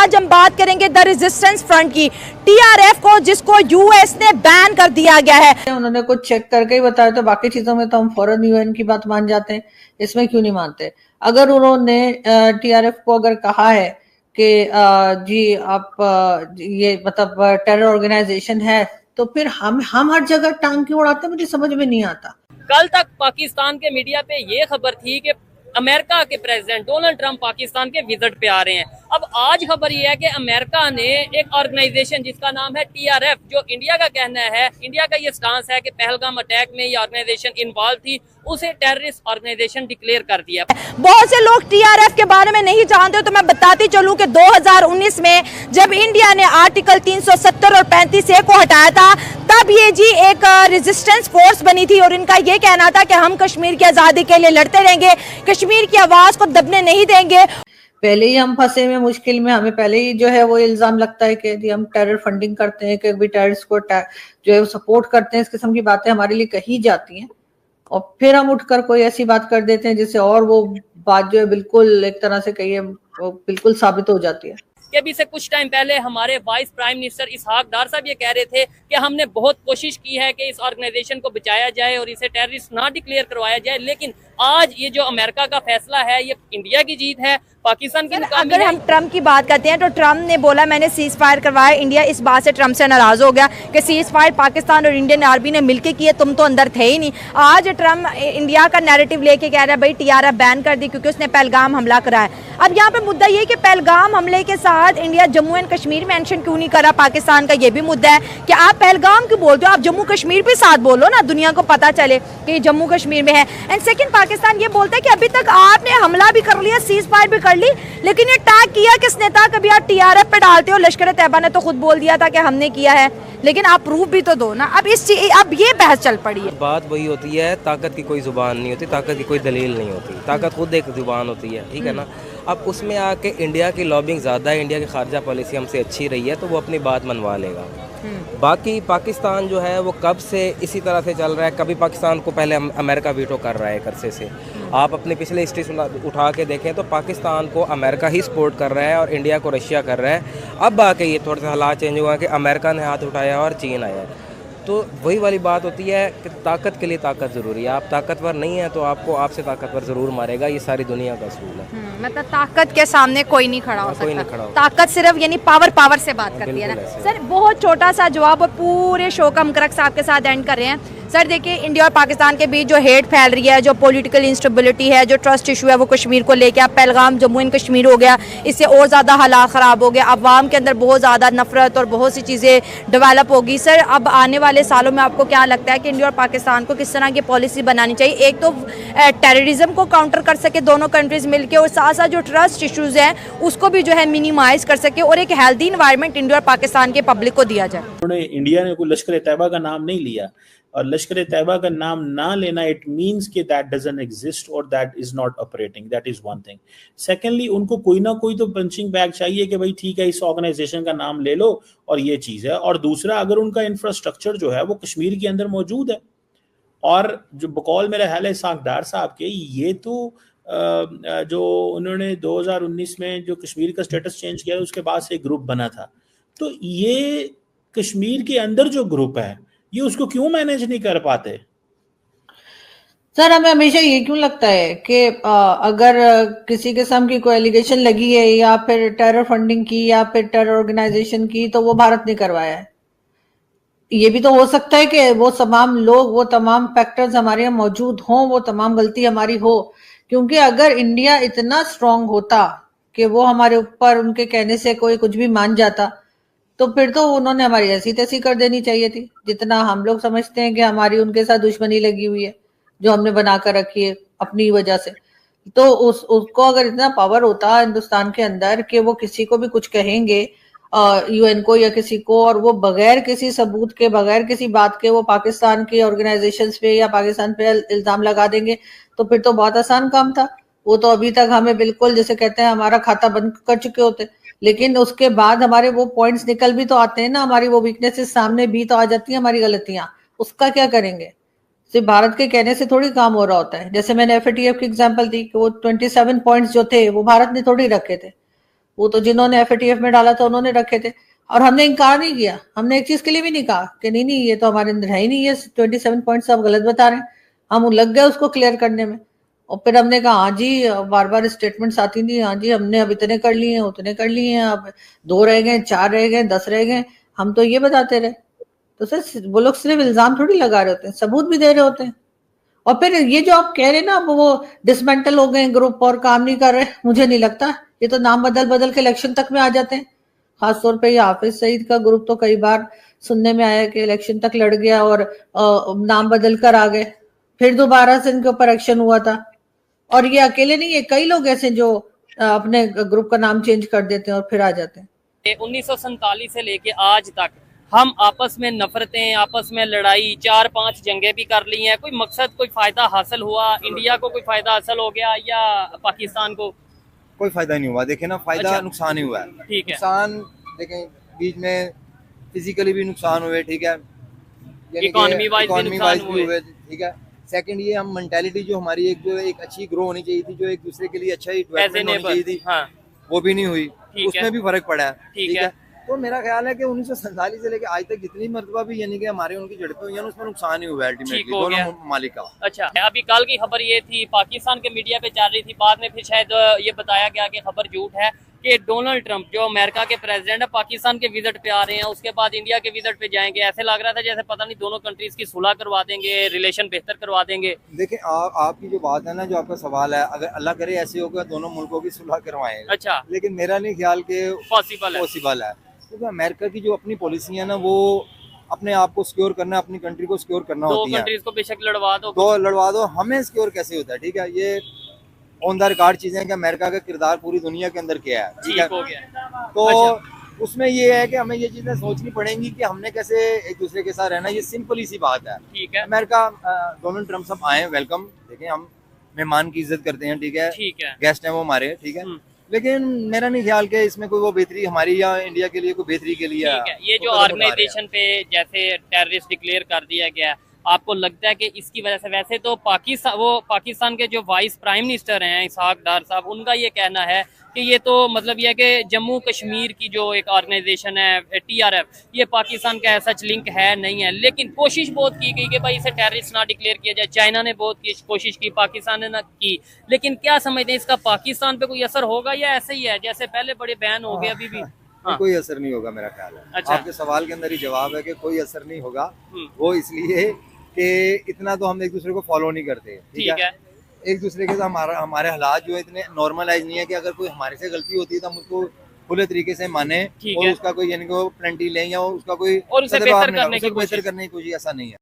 आज हम बात करेंगे द रेजिस्टेंस फ्रंट की, टीआरएफ को, जिसको यूएस ने बैन कर दिया गया है। उन्होंने कुछ चेक करके ही बताया, तो बाकी चीजों में तो हम फौरन यूएन की बात मान जाते हैं, इसमें क्यों नहीं मानते? अगर उन्होंने टीआरएफ को अगर कहा है कि जी आप ये मतलब टेरर ऑर्गेनाइजेशन है, तो फिर हम हर जगह टांग क्यों उड़ाते हैं? मुझे समझ में नहीं आता। कल तक पाकिस्तान के मीडिया पे ये खबर थी कि अमेरिका के प्रेसिडेंट डोनाल्ड ट्रंप पाकिस्तान के विजिट पे आ रहे हैं। अब आज खबर ये है कि अमेरिका ने एक ऑर्गेनाइजेशन जिसका नाम है टीआरएफ, जो इंडिया का कहना है, इंडिया का ये स्टांस है कि पहलगाम अटैक में ये ऑर्गेनाइजेशन इन्वॉल्व थी, उसे टेररिस्ट ऑर्गेनाइजेशन डिक्लेयर कर दिया। बहुत से लोग टीआरएफ के बारे में नहीं जानते, तो मैं बताती चलूं कि 2019 में जब इंडिया ने आर्टिकल 370 और 35A को हटाया था, तब ये जी एक रेजिस्टेंस फोर्स बनी थी और इनका ये कहना था कि हम कश्मीर की आजादी के लिए लड़ते रहेंगे, कश्मीर की आवाज को दबने नहीं देंगे। पहले ही हम फंसे हुए मुश्किल में, हमें पहले ही जो है वो इल्जाम लगता है कि हम टेरर फंडिंग करते हैं, कि भी टेररिस्ट को जो है सपोर्ट करते हैं। इस किस्म की बातें हमारे लिए कही जाती हैं और फिर हम उठकर कोई ऐसी बात कर देते हैं जिससे और वो बात जो है बिल्कुल एक तरह से कहिए वो बिल्कुल साबित हो जाती है। कि अभी से कुछ टाइम पहले हमारे वाइस प्राइम मिनिस्टर इसहाक डार साहब ये कह रहे थे कि हमने बहुत कोशिश की है कि इस ऑर्गेनाइजेशन को बचाया जाए और इसे टेररिस्ट ना डिक्लेयर करवाया जाए, लेकिन आज ये जो अमेरिका का फैसला है ये इंडिया की जीत है, पाकिस्तान की नाकामी है। अगर हम ट्रम्प की बात करते हैं तो ट्रम्प ने बोला मैंने सीज फायर करवाया, इंडिया इस बात से ट्रम्प से नाराज हो गया कि सीज फायर पाकिस्तान और इंडियन आर्मी ने मिलकर किए, तुम तो अंदर थे ही नहीं। आज ट्रम्प इंडिया का नैरेटिव लेके कह रहा है भाई टीआरएफ बैन कर दी क्योंकि उसने पहलगाम हमला कराया। अब यहाँ पे मुद्दा ये कि पहलगाम हमले के साथ India Jammu and Kashmir mention क्यों नहीं करा पाकिस्तान का, ये भी मुद्दा है कि आप पहलगाम क्यों बोलते हो, आप जम्मू कश्मीर भी साथ बोलो ना, दुनिया को पता चले कि जम्मू कश्मीर में है। एंड सेकंड, पाकिस्तान ये बोलता है कि अभी तक आपने हमला भी कर लिया, सीज फायर भी कर ली, लेकिन ये टैग किया किसने था? कभी आप टीआरएफ पे डालते हो, लश्कर तैयबा ने तो खुद बोल दिया था कि हमने किया है, लेकिन आप प्रूफ भी तो दो ना। अब ये बहस चल पड़ी है। बात वही होती है, ताकत की कोई जुबान नहीं होती, ताकत की कोई दलील नहीं होती, ताकत खुद एक जुबान होती है, ठीक है ना। अब उसमें आके इंडिया की लॉबिंग ज़्यादा है, इंडिया की खारजा पॉलिसी हमसे अच्छी रही है, तो वो अपनी बात मनवा लेगा। बाकी पाकिस्तान जो है वो कब से इसी तरह से चल रहा है, कभी पाकिस्तान को पहले अमेरिका वीटो कर रहा है कर्से से। आप अपने पिछले हिस्ट्री उठा के देखें तो पाकिस्तान को अमेरिका ही सपोर्ट कर रहा है और इंडिया को रशिया कर रहा है। अब आके ये थोड़ा सा हालात चेंज हुआ कि अमेरिका ने हाथ उठाया और चीन आया है। तो वही वाली बात होती है कि ताकत के लिए ताकत ज़रूरी है। आप ताकतवर नहीं है तो आपको आपसे ताकतवर ज़रूर मारेगा, ये सारी दुनिया का असूल है। मतलब ताकत के सामने कोई नहीं खड़ा हो सकता, कोई नहीं खड़ा हो। ताकत सिर्फ यानी पावर से बात करती है ना। सर बहुत छोटा सा जवाब और पूरे शो का हम करक साहब के साथ एंड कर रहे हैं। सर देखिए, इंडिया और पाकिस्तान के बीच जो हेट फैल रही है, जो पॉलिटिकल इंस्टेबिलिटी है, जो ट्रस्ट इशू है वो कश्मीर को लेके, अब पहलगाम जम्मू एंड कश्मीर हो गया, इससे और ज़्यादा हालात ख़राब हो गए, अवाम के अंदर बहुत ज़्यादा नफरत और बहुत सी चीज़ें डेवलप होगी। सर अब आने वाले सालों में आपको क्या लगता है कि इंडिया और पाकिस्तान को किस तरह की पॉलिसी बनानी चाहिए, एक तो टेररिज्म को काउंटर कर सके दोनों कंट्रीज़ मिलकर, और साथ साथ जो ट्रस्ट इशूज़ हैं उसको भी जो है मिनिमाइज कर सके, और एक हेल्दी इन्वायरमेंट इंडिया और पाकिस्तान के पब्लिक को दिया जाए? उन्होंने इंडिया ने कोई लश्कर तैयबा का नाम नहीं लिया, और लश्कर तैयबा का नाम ना लेना इट मींस कि दैट डजंट एग्जिस्ट और that is not operating, that is one thing. Secondly, उनको कोई ना कोई तो पंचिंग बैग चाहिए कि भाई ठीक है इस ऑर्गेनाइजेशन का नाम ले लो और ये चीज़ है। और दूसरा, अगर उनका इंफ्रास्ट्रक्चर जो है वो कश्मीर के अंदर मौजूद है, और जो बकौल मेरा ख्याल है इसहाक डार साहब के, ये तो जो उन्होंने 2019 में जो कश्मीर का स्टेटस चेंज किया उसके बाद से एक ग्रुप बना था, तो ये कश्मीर के अंदर जो ग्रुप है ये उसको क्यों मैनेज नहीं कर पाते? सर हमें हमेशा ये क्यों लगता है कि अगर किसी किस्म की कोई एलिगेशन लगी है या फिर टेरर फंडिंग की या फिर टेरर ऑर्गेनाइजेशन की, तो वो भारत ने करवाया है? ये भी तो हो सकता है कि वो तमाम लोग, वो तमाम फैक्टर्स हमारे यहाँ मौजूद हों, वो तमाम गलती हमारी हो। क्योंकि अगर इंडिया इतना स्ट्रांग होता कि वो हमारे ऊपर उनके कहने से कोई कुछ भी मान जाता, तो फिर तो उन्होंने हमारी ऐसी तैसी कर देनी चाहिए थी। जितना हम लोग समझते हैं कि हमारी उनके साथ दुश्मनी लगी हुई है जो हमने बना कर रखी है अपनी वजह से, तो उसको अगर इतना पावर होता हिंदुस्तान के अंदर कि वो किसी को भी कुछ कहेंगे, यूएन को या किसी को, और वो बगैर किसी सबूत के, बगैर किसी बात के वो पाकिस्तान के ऑर्गेनाइजेशंस पे या पाकिस्तान पे इल्जाम लगा देंगे, तो फिर तो बहुत आसान काम था। वो तो अभी तक हमें बिल्कुल जैसे कहते हैं हमारा खाता बंद कर चुके होते, लेकिन उसके बाद हमारे वो पॉइंट्स निकल भी तो आते हैं ना, हमारी वो वीकनेसेस सामने भी तो आ जाती है, हमारी गलतियां, उसका क्या करेंगे? सिर्फ भारत के कहने से थोड़ी काम हो रहा होता है। जैसे मैंने एफएटीएफ की एग्जांपल दी कि वो 27 पॉइंट्स जो थे वो भारत ने थोड़ी रखे थे, वो तो जिन्होंने FATF में डाला था उन्होंने रखे थे, और हमने इनकार नहीं किया। हमने एक चीज के लिए भी नहीं कहा कि नहीं नहीं ये तो हमारे अंदर है ही नहीं, ये 27 पॉइंट्स आप गलत बता रहे हैं। हम लग गए उसको क्लियर करने में, और फिर हमने कहा हाँ जी, बार बार स्टेटमेंट्स आती थी, हाँ जी हमने अब इतने कर लिए हैं, उतने कर लिए हैं, अब 2 रह गए, 4 रह गए, 10 रह गए, हम तो ये बताते रहे। तो सर वो लोग सिर्फ इल्जाम थोड़ी लगा रहे होते हैं, सबूत भी दे रहे होते हैं। और फिर ये जो आप कह रहे हैं ना वो डिसमेंटल हो गए ग्रुप और काम नहीं कर रहे, मुझे नहीं लगता। ये तो नाम बदल बदल के इलेक्शन तक में आ जाते हैं। खासतौर पे ये हाफिज सईद का ग्रुप तो कई बार सुनने में आया कि इलेक्शन तक लड़ गया और नाम बदल कर आ गए, फिर दोबारा से इनके ऊपर एक्शन हुआ था। और ये अकेले नहीं है, कई लोग ऐसे जो अपने ग्रुप का नाम चेंज कर देते हैं और फिर आ जाते हैं। 1947 से लेके आज तक हम आपस में नफरतें, आपस में लड़ाई, 4-5 जंगें भी कर ली हैं। कोई मकसद, कोई फायदा हासिल हुआ? इंडिया को कोई फायदा हासिल हो गया या पाकिस्तान को? कोई फायदा नहीं हुआ। देखे ना, फायदा अच्छा। नुकसान ही हुआ है। ठीक है। नुकसान देखें, बीच में फिजिकली भी नुकसान हुए, ठीक है, इकोनॉमी वाइज भी नुकसान हुए, ठीक है। सेकंड ये हम मेंटालिटी जो हमारी एक अच्छी ग्रो होनी चाहिए थी, जो एक दूसरे के लिए अच्छा ही डेवलपमेंट होनी चाहिए थी, हाँ। वो भी नहीं हुई, ठीक है। उसमें भी फर्क पड़ा है। ठीक है। तो मेरा ख्याल है कि 1947 से लेकर आज तक जितनी मरतबा भी यानी कि हमारे उनकी झड़पें हुई हैं, उसमें नुकसान ही हुआ है अल्टीमेटली दोनों ममालिक का। अच्छा, अभी कल की खबर ये थी, पाकिस्तान के मीडिया पे चल रही थी, बाद में फिर शायद ये बताया गया कि खबर झूठ है कि डोनाल्ड ट्रंप जो अमेरिका के प्रेसिडेंट है पाकिस्तान के विजिट पे आ रहे हैं, उसके बाद इंडिया के विजिट पे जाएंगे। ऐसे लग रहा था जैसे पता नहीं दोनों कंट्रीज की सुलह करवा देंगे, रिलेशन बेहतर करवा देंगे। देखें आपकी जो बात है ना, जो आपका सवाल है, अगर अल्लाह करे ऐसे होगा दोनों मुल्कों की सुलह करवाएं, अच्छा, लेकिन मेरा नहीं ख्याल कि पॉसिबल है, क्योंकि अमेरिका की जो अपनी पॉलिसी है ना, वो अपने आप को सिक्योर करना, अपनी कंट्री को सिक्योर करना होती है। दो कंट्रीज को बेशक लड़वा दो, तो लड़वा दो, हमें सिक्योर कैसे होता है? ठीक है, ये ऑन द रिकॉर्ड चीजें कि अमेरिका का किरदार पूरी दुनिया के अंदर क्या है, ठीक है, हो गया। तो अच्छा। उसमें ये है कि हमें ये चीजें सोचनी पड़ेंगी कि हमने कैसे एक दूसरे के साथ रहना। ये सिंपल ही सी बात है। ठीक है। अमेरिका, डोनाल्ड ट्रंप सब आए, वेलकम। देखें, हम मेहमान की इज्जत करते हैं, ठीक है, गेस्ट हैं वो हमारे, ठीक है, लेकिन मेरा नहीं ख्याल कि इसमें कोई वो बेहतरी हमारी या इंडिया के लिए कोई बेहतरी के लिए है। ये जो ऑर्गेनाइजेशन पे जैसे टेररिस्ट डिक्लेयर कर दिया गया, आपको लगता है कि इसकी वजह से, वैसे तो पाकिस्तान के जो वाइस प्राइम मिनिस्टर हैं इसहाक डार साहब, उनका ये कहना है कि ये तो मतलब ये है कि जम्मू कश्मीर की जो एक ऑर्गेनाइजेशन है TRF, ये पाकिस्तान का ऐसा लिंक है नहीं है, लेकिन कोशिश बहुत की गई कि भाई इसे टेररिस्ट ना डिक्लेयर किया जाए। चाइना ने बहुत कोशिश की, पाकिस्तान ने ना की, लेकिन क्या समझते हैं इसका पाकिस्तान पे कोई असर होगा या ऐसे ही है जैसे पहले बड़े बैन हो गए अभी भी? हाँ। कोई असर नहीं होगा मेरा ख्याल है। अच्छा। आपके सवाल के अंदर ही जवाब है कि कोई असर नहीं होगा। वो इसलिए कि इतना तो हम एक दूसरे को फॉलो नहीं करते, ठीक है? एक दूसरे के साथ हमारे हालात जो है इतने नॉर्मलाइज नहीं है कि अगर कोई हमारे से गलती होती है तो हम उसको खुले तरीके से माने और उसका कोई यानी कि प्लेंटी लें या उसका कोई और उसे बेहतर करने की कोशिश, ऐसा नहीं है।